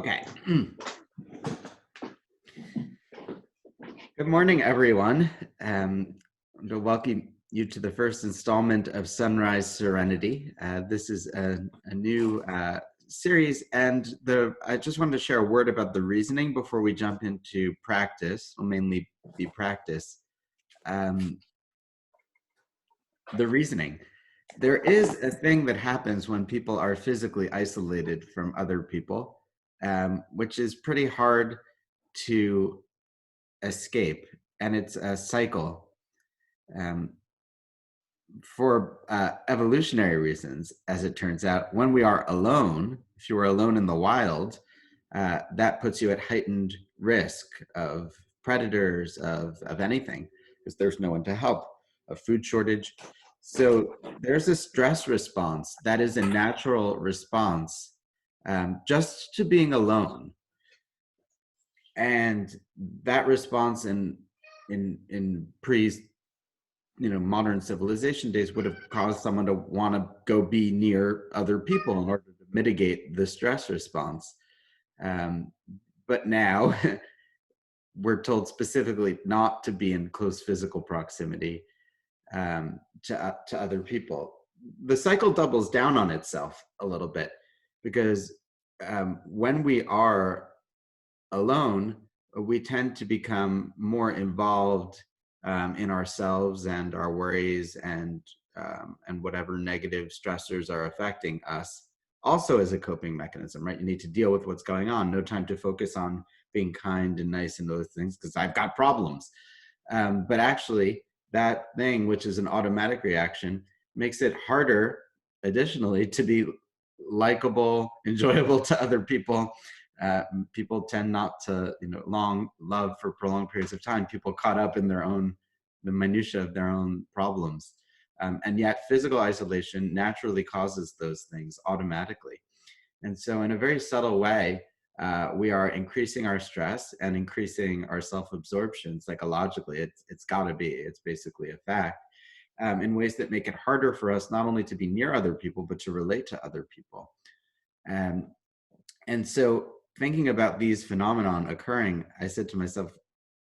Okay. Good morning, everyone. I want to welcome you to the first installment of Sunrise Serenity. This is a new series, and I just wanted to share a word about the reasoning before we jump into practice. Will mainly be practice. The reasoning. There is a thing that happens when people are physically isolated from other people, which is pretty hard to escape, and it's a cycle. For evolutionary reasons, as it turns out, when we are alone, if you are alone in the wild, that puts you at heightened risk of predators, of anything, because there's no one to help, a food shortage. So there's a stress response that is a natural response just to being alone. And that response in modern civilization days would have caused someone to want to go be near other people in order to mitigate the stress response. But now we're told specifically not to be in close physical proximity to other people. The cycle doubles down on itself a little bit, because when we are alone, we tend to become more involved in ourselves and our worries and whatever negative stressors are affecting us, also as a coping mechanism, right? You need to deal with what's going on. No time to focus on being kind and nice and those things because I've got problems. But actually, that thing, which is an automatic reaction, makes it harder, additionally, to be likable, enjoyable to other people. People tend not to, long love for prolonged periods of time. People caught up in the minutiae of their own problems. And yet physical isolation naturally causes those things automatically. And so in a very subtle way, we are increasing our stress and increasing our self-absorption psychologically. It's gotta be, it's basically a fact, in ways that make it harder for us not only to be near other people, but to relate to other people. And so thinking about these phenomenon occurring, I said to myself,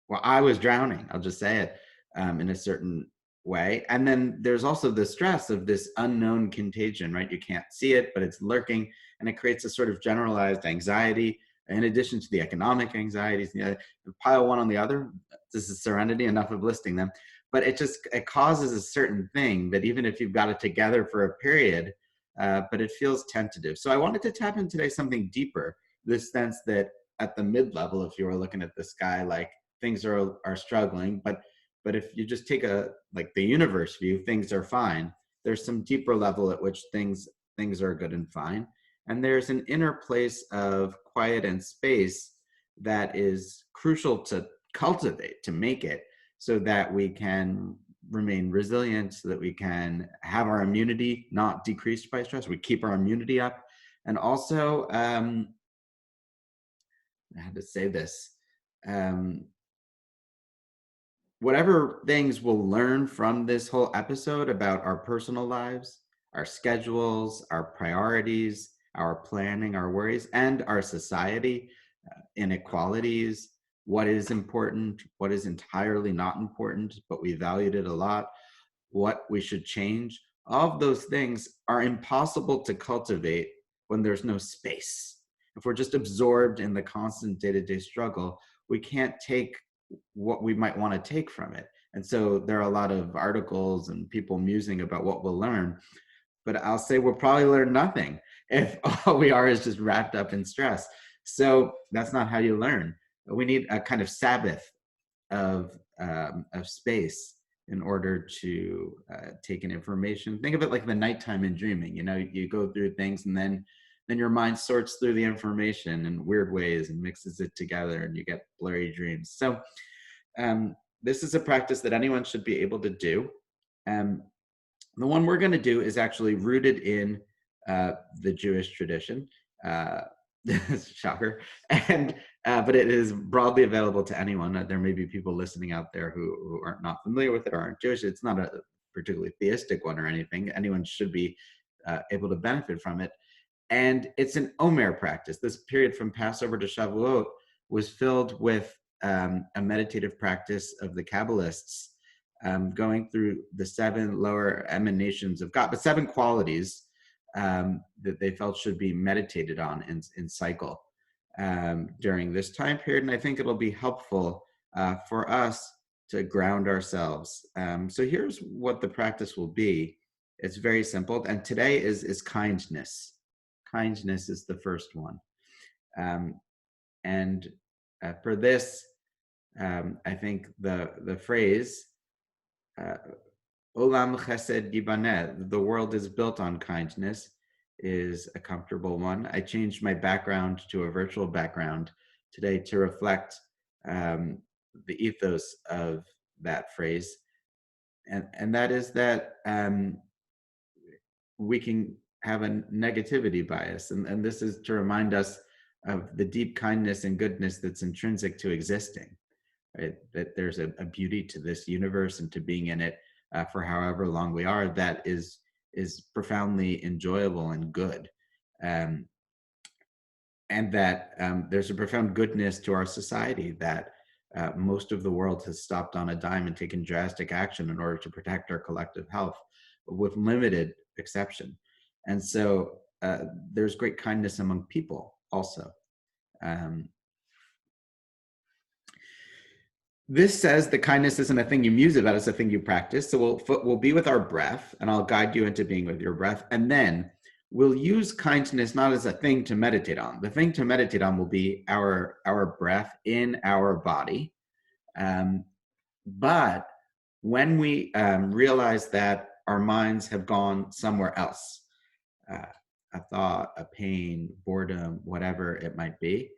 well, I was drowning, I'll just say it, in a certain way. And then there's also the stress of this unknown contagion, right? You can't see it, but it's lurking, and it creates a sort of generalized anxiety, in addition to the economic anxieties. Pile one on the other. This is Serenity, enough of listing them. But it causes a certain thing that even if you've got it together for a period, but it feels tentative. So I wanted to tap in today something deeper, this sense that at the mid-level, if you were looking at the sky, like things are struggling, but if you just take the universe view, things are fine. There's some deeper level at which things are good and fine. And there's an inner place of quiet and space that is crucial to cultivate, to make it, so that we can remain resilient, so that we can have our immunity not decreased by stress. We keep our immunity up. And also, I had to say this, whatever things we'll learn from this whole episode about our personal lives, our schedules, our priorities, our planning, our worries, and our society, inequalities, what is important, what is entirely not important, but we valued it a lot, what we should change, all of those things are impossible to cultivate when there's no space. If we're just absorbed in the constant day-to-day struggle, we can't take what we might want to take from it. And so there are a lot of articles and people musing about what we'll learn, but I'll say we'll probably learn nothing if all we are is just wrapped up in stress. So that's not how you learn. We need a kind of Sabbath of space in order to take in information. Think of it like the nighttime in dreaming. You go through things, and then your mind sorts through the information in weird ways and mixes it together, and you get blurry dreams. So this is a practice that anyone should be able to do. The one we're going to do is actually rooted in the Jewish tradition. Shocker. And but it is broadly available to anyone. There may be people listening out there who are not familiar with it or aren't Jewish. It's not a particularly theistic one or anything. Anyone should be able to benefit from it. And it's an Omer practice. This period from Passover to Shavuot was filled with a meditative practice of the Kabbalists, going through the 7 lower emanations of God, but 7 qualities that they felt should be meditated on in cycle during this time period. And I think it'll be helpful for us to ground ourselves. So here's what the practice will be. It's very simple. And today is kindness. Kindness is the first one. And for this, I think the phrase, Olam Chesed Yibaneh, the world is built on kindness, is a comfortable one. I changed my background to a virtual background today to reflect the ethos of that phrase. And that is that we can have a negativity bias. And this is to remind us of the deep kindness and goodness that's intrinsic to existing, right? That there's a beauty to this universe and to being in it for however long we are that is profoundly enjoyable and good. And that there's a profound goodness to our society that most of the world has stopped on a dime and taken drastic action in order to protect our collective health, with limited exception. And so there's great kindness among people also. This says that kindness isn't a thing you muse about, it's a thing you practice. So we'll be with our breath, and I'll guide you into being with your breath. And then we'll use kindness not as a thing to meditate on. The thing to meditate on will be our breath in our body. But when we realize that our minds have gone somewhere else, a thought, a pain, boredom, whatever it might be,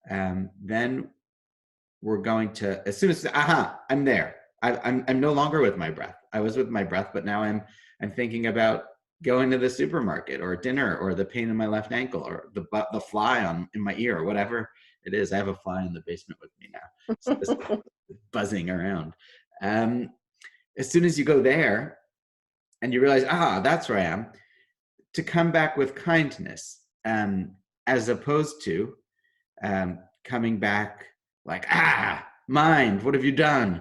then we're going to, as soon as, I'm there. I'm no longer with my breath. I was with my breath, but now I'm thinking about going to the supermarket or dinner or the pain in my left ankle or the fly in my ear or whatever it is. I have a fly in the basement with me now. So it's buzzing around. As soon as you go there and you realize, that's where I am, to come back with kindness, as opposed to coming back like, mind, what have you done?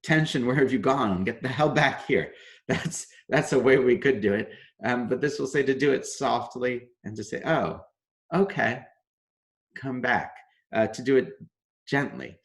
Tension, where have you gone? Get the hell back here. That's a way we could do it. But this will say to do it softly and to say, oh, okay, come back, to do it gently.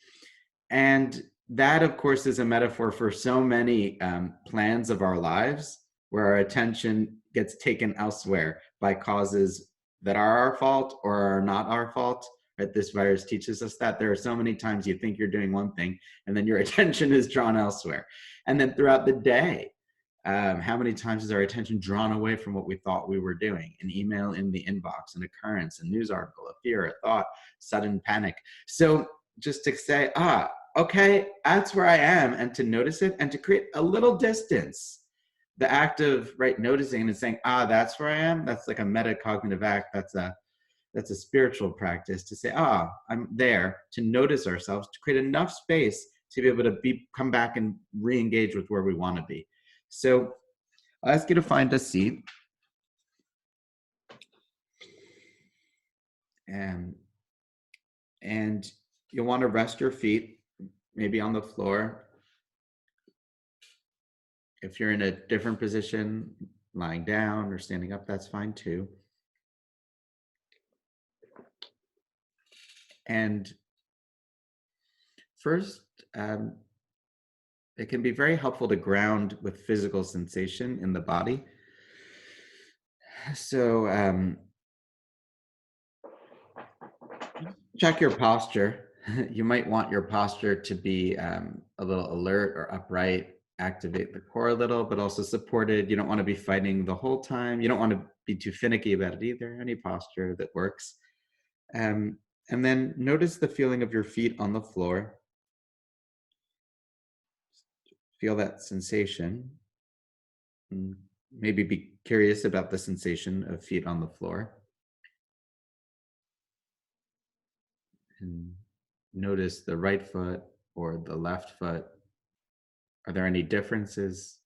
And that, of course, is a metaphor for so many plans of our lives where our attention gets taken elsewhere by causes that are our fault or are not our fault. Right? This virus teaches us that there are so many times you think you're doing one thing and then your attention is drawn elsewhere. And then throughout the day, how many times is our attention drawn away from what we thought we were doing? An email in the inbox, an occurrence, a news article, a fear, a thought, sudden panic. So just to say, okay, that's where I am, and to notice it and to create a little distance. The act of noticing and saying, that's where I am. That's like a metacognitive act. That's a spiritual practice to say, I'm there, to notice ourselves, to create enough space to be able to come back and re-engage with where we want to be. So I'll ask you to find a seat. And you'll want to rest your feet, maybe on the floor. If you're in a different position, lying down or standing up, that's fine too. And first, it can be very helpful to ground with physical sensation in the body. So check your posture. You might want your posture to be a little alert or upright, activate the core a little, but also supported. You don't want to be fighting the whole time. You don't want to be too finicky about it either. Any posture that works. And then notice the feeling of your feet on the floor. Feel that sensation. And maybe be curious about the sensation of feet on the floor. And notice the right foot or the left foot. Are there any differences?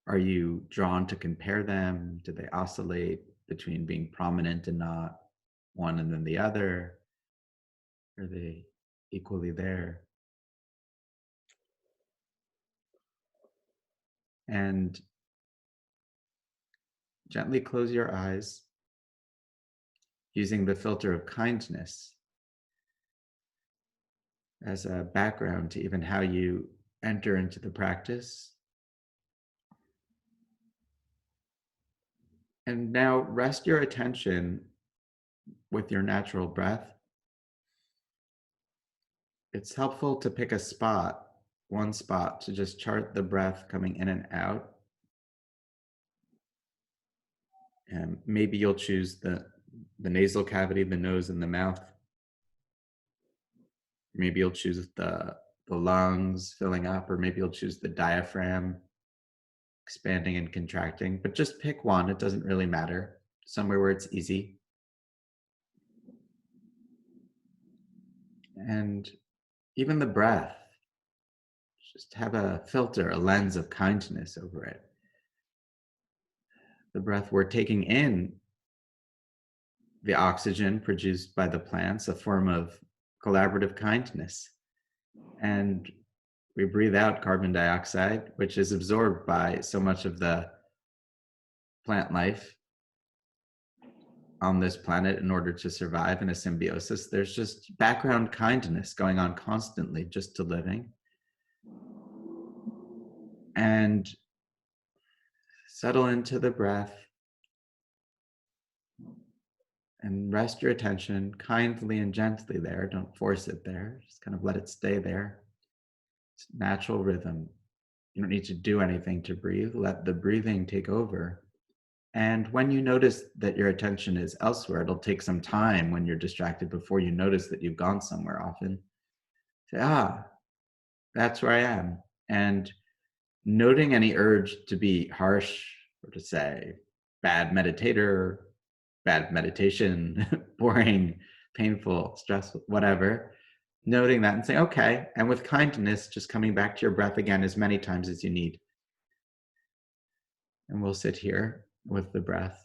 Are you drawn to compare them? Do they oscillate? between being prominent and not, one and then the other? Are they equally there? And gently close your eyes using the filter of kindness as a background to even how you enter into the practice. And now rest your attention with your natural breath. It's helpful to pick a spot, one spot, to just chart the breath coming in and out. And maybe you'll choose the nasal cavity, the nose and the mouth. Maybe you'll choose the lungs filling up, or maybe you'll choose the diaphragm expanding and contracting. But just pick one, it doesn't really matter. Somewhere where it's easy. And even the breath, just have a filter, a lens of kindness over it. The breath, we're taking in the oxygen produced by the plants, a form of collaborative kindness. And we breathe out carbon dioxide, which is absorbed by so much of the plant life on this planet in order to survive in a symbiosis. There's just background kindness going on constantly just to living. And settle into the breath and rest your attention kindly and gently there. Don't force it there. Just kind of let it stay there. It's natural rhythm. You don't need to do anything to breathe. Let the breathing take over. And when you notice that your attention is elsewhere, it'll take some time when you're distracted before you notice that you've gone somewhere often. Say, that's where I am. And noting any urge to be harsh or to say bad meditator, bad meditation, boring, painful, stressful, whatever, noting that and saying, okay, and with kindness, just coming back to your breath again as many times as you need. And we'll sit here with the breath.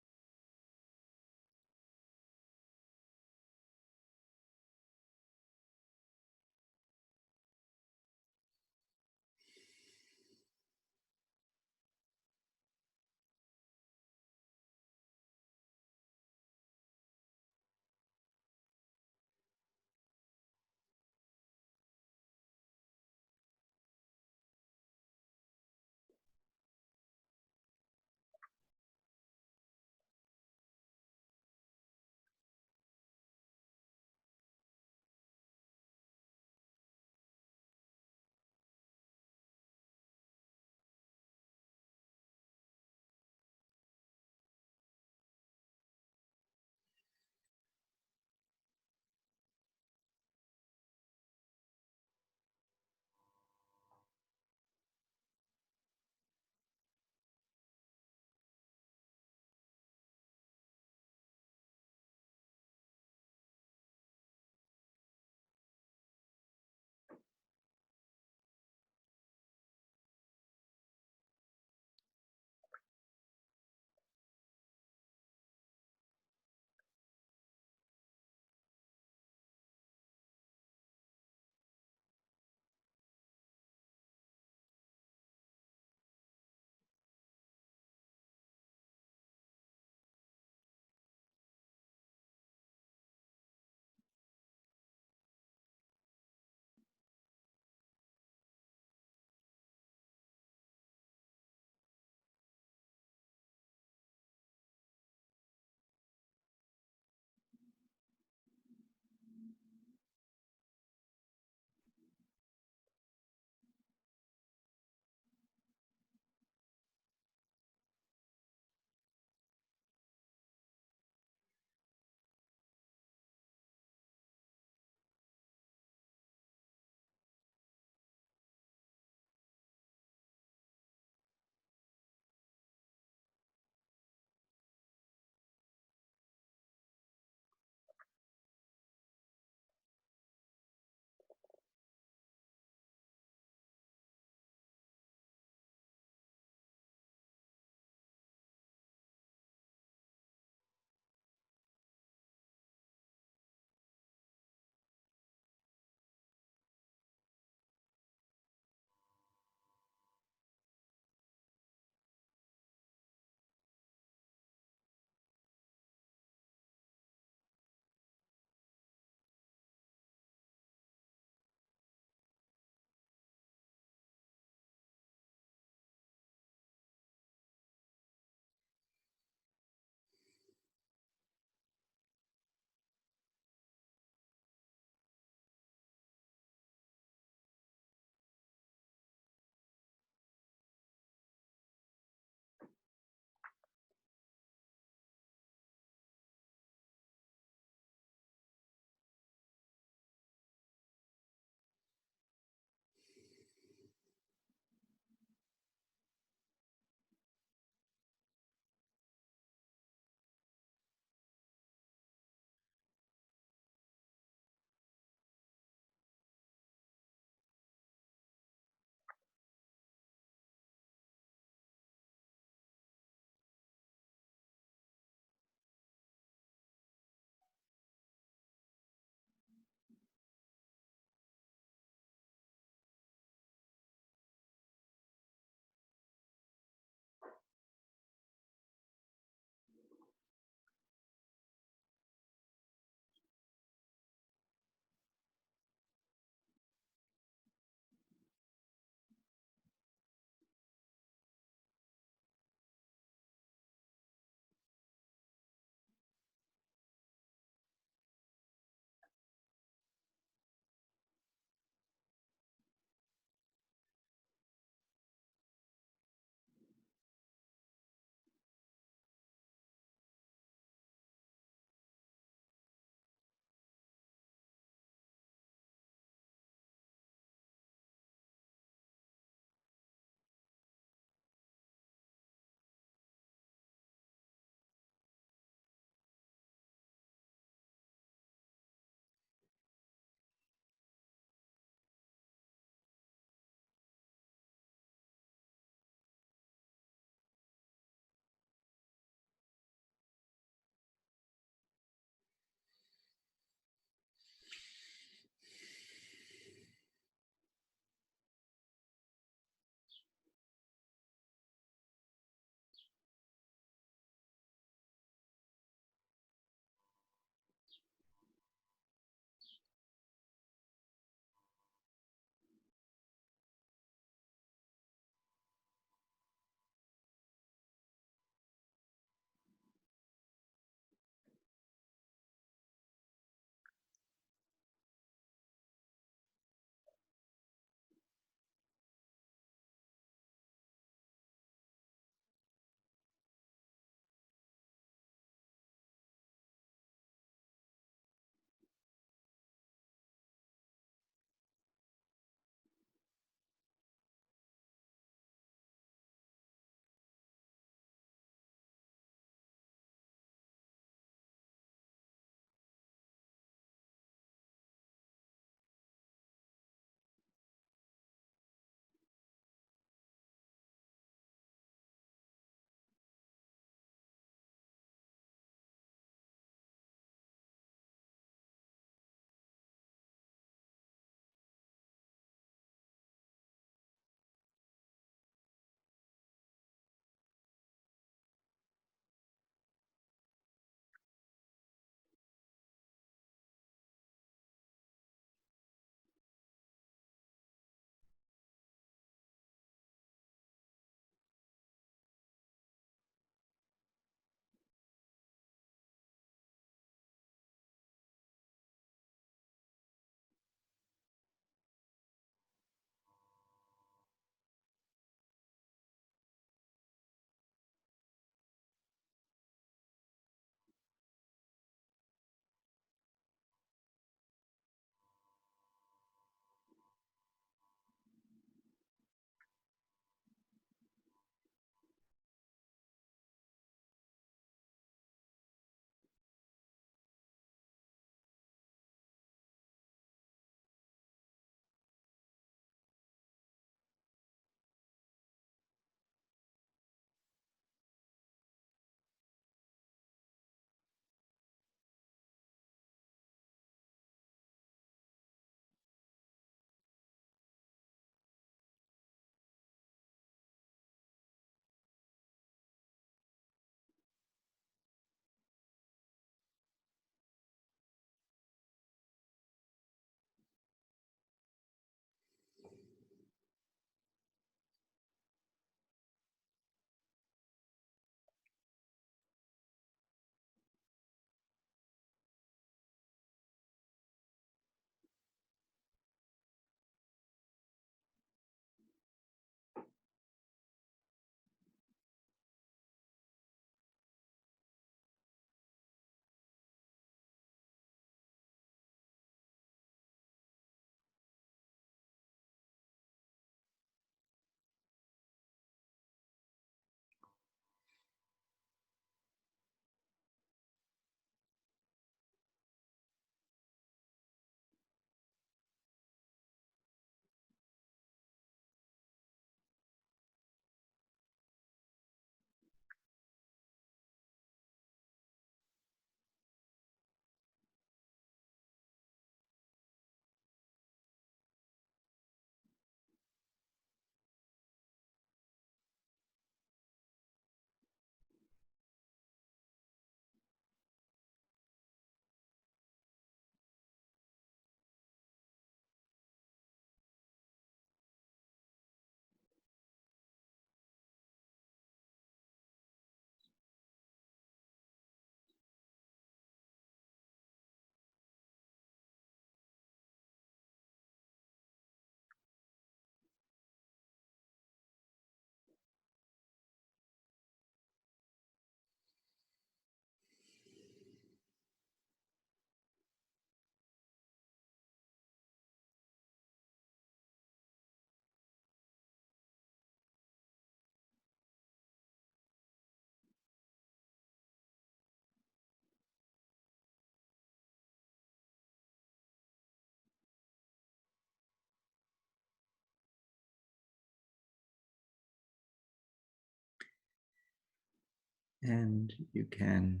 And you can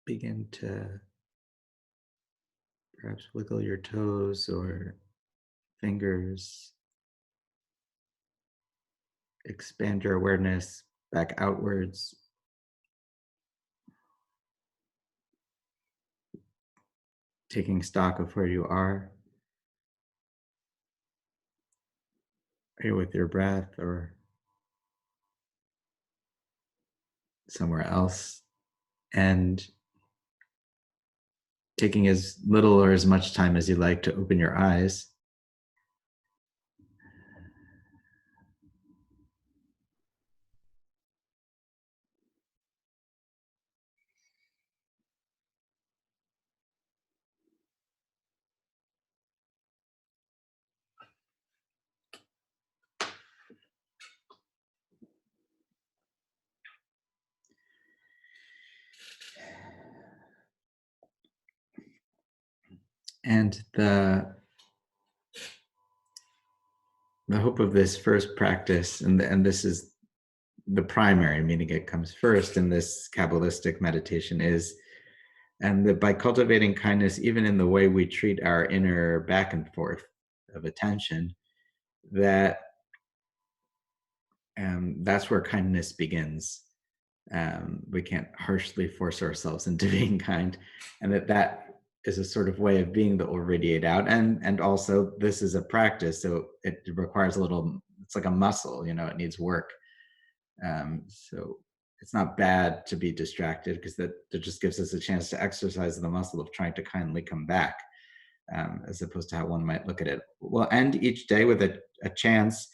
begin to perhaps wiggle your toes or fingers, expand your awareness back outwards, taking stock of where you are. Are you with your breath or somewhere else? And taking as little or as much time as you like to open your eyes. And the hope of this first practice, and this is the primary, meaning it comes first in this Kabbalistic meditation, is and that by cultivating kindness, even in the way we treat our inner back and forth of attention, that that's where kindness begins. We can't harshly force ourselves into being kind, and that is a sort of way of being that will radiate out. And also, this is a practice, so it requires a little. It's like a muscle, it needs work. So it's not bad to be distracted because that just gives us a chance to exercise the muscle of trying to kindly come back, as opposed to how one might look at it. We'll end each day with a chance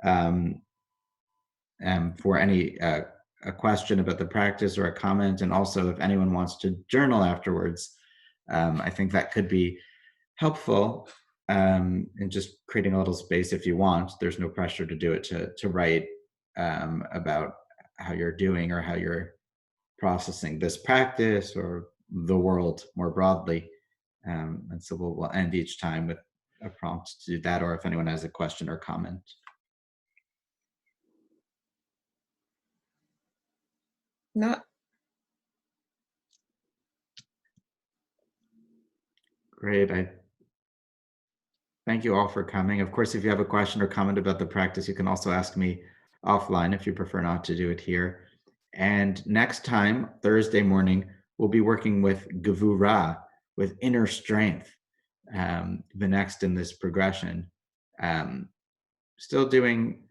um, for any a question about the practice or a comment, and also if anyone wants to journal afterwards, I think that could be helpful in just creating a little space if you want. There's no pressure to do it to write about how you're doing or how you're processing this practice or the world more broadly. And so we'll end each time with a prompt to do that, or if anyone has a question or comment. No. Great. I thank you all for coming. Of course, if you have a question or comment about the practice, you can also ask me offline if you prefer not to do it here. And next time, Thursday morning, we'll be working with Gevurah, with inner strength, the next in this progression. Still doing,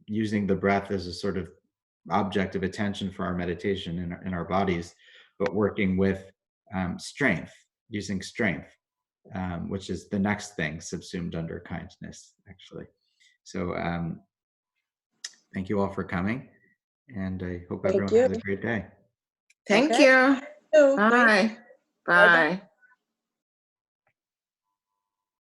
using the breath as a sort of object of attention for our meditation in our bodies, but working with strength, using strength, which is the next thing subsumed under kindness, actually. So thank you all for coming, and I hope everyone has a great day. Thank Okay. you. So, Bye. Bye.